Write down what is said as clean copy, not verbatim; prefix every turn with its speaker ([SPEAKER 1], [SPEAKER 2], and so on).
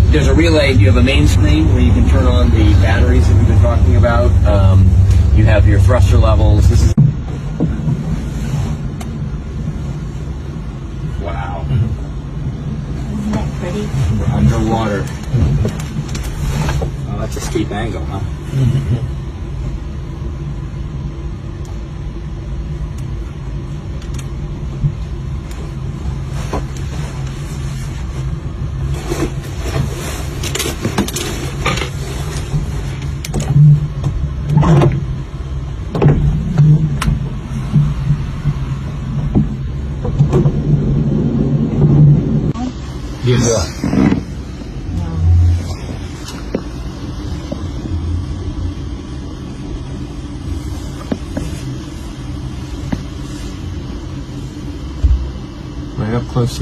[SPEAKER 1] There's a relay. You have a main screen where you can turn on the batteries that we've been talking about. You have your thruster levels. This is wow.
[SPEAKER 2] Isn't that pretty?
[SPEAKER 1] We're underwater. Oh, that's a steep angle, huh? Yes.
[SPEAKER 3] Right up close to